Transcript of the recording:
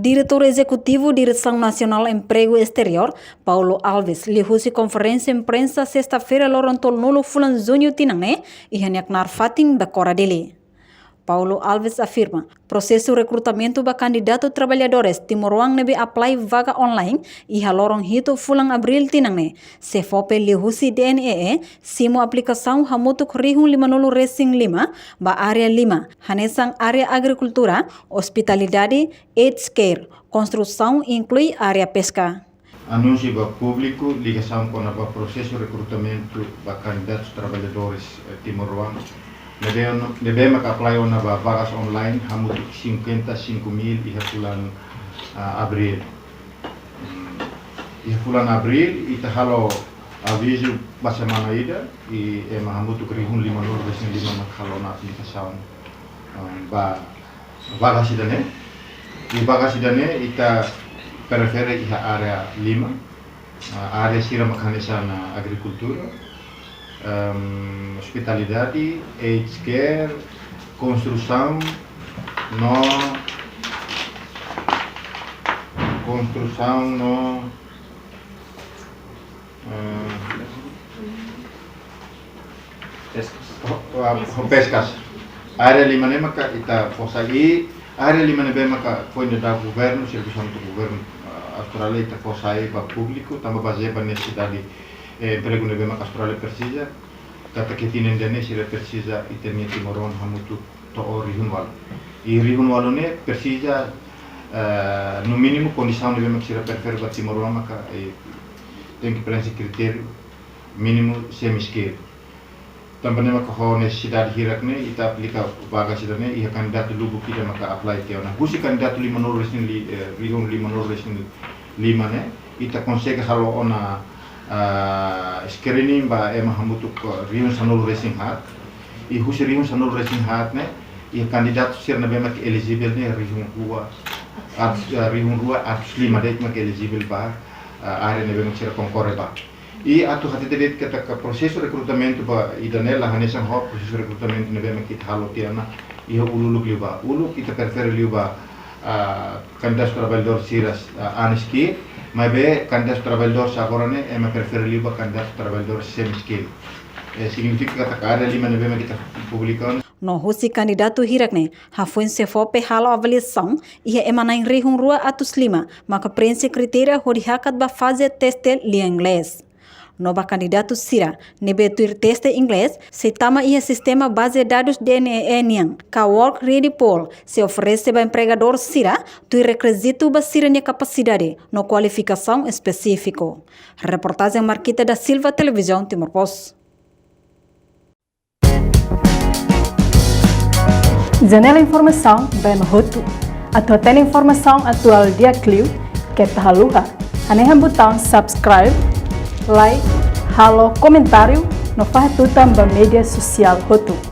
Diretor Executivo Direção Nacional Emprego Exterior, Paulo Alves, lihusi conferência imprensa sexta-feira lorontol nulo fulan junho tinangne e hanyak fatin da cora dele. Paulo Alves afirma, processo recrutamento ba candidato trabalhadores Timor-Wang nebe apply vaga online e halorong hito fulang abril tinangne. Se fope lihusi DNEE, simo aplicação hamutuk rihung 50 racing 5 ba área 5, hanesang área agricultura, hospitalidade, AIDS care, construção inclui área pesca. Anúncio para público, ligação com o processo de recrutamento para candidatos trabalhadores Timor-Wang. Devemos apply na vagas online, hamutuk 55.000 e bulan abril. E bulan abril, ita halo aviso ba semana ida e hamutuk rihun 5 halo na aplicação ba vagas sidane. Di vagas sidane ita prefere iha area 5, area sira makanisa na agricultura. Hospitalidade, AIDS care, construção no pescas. Área 5 maka ita fosa e área 5 maka foi da governo, serviço do governo Austrália ita fosa para público, também baseado na necessidade emprego nebe mak Austrália precisa, kata ketinen dene sira precisa itenia Timor-Wang hamutu to rihun wal. E rihun wal ne precisa no mínimo condição nebe mak sira prefere ba Timor-Wang maka tem que preencher critério mínimo semi-skill. Também mak ho necessidade hirakne ita aplica vaga sidane e candidato lubu kita maka apply teona. Busi candidato 5 resin rihun 5 resin 5 ne ita consegue halo ona screening ba hamutuk rihun sanul racing hat e husi rihun sanul racing hat ne e candidato sir na bemak eligible ne rihun rua at 5 det mak eligible ba are ne bemak sir concorre ba e atu hati det kata processo recrutamento ba idanela hanesan ho processo recrutamento ne bemak it halo tiana e ululuk liba uluk ita prefere liba candidato trabalhador siras aniski mas bem, candidato trabalhador agora né, prefere liba candidato trabalhador semi-skill. Significa que a área 5 nebe kita publicando. No husi candidato hirakne, hafuin se fope halo avaliação e emanain rihun rua atus 5, maka prense kriteria horihakat ba fazer teste li inglês. Nova candidato sira, nebe tuir teste inglês, se tama ia sistema base de dados DNEE niang, ka work ready pool, se oferece ba empregador sira, tuir requisito ba sira nia capacidade, no qualificação específico. Reportagem Marquita da Silva, Televisão Timor-Post. Janela Informação, bem Mahotu. A tua informação atual dia Clio, que tahaluha. Anehan botão subscribe, like, halo, comentário, no faz tudo também mídia social Hotu.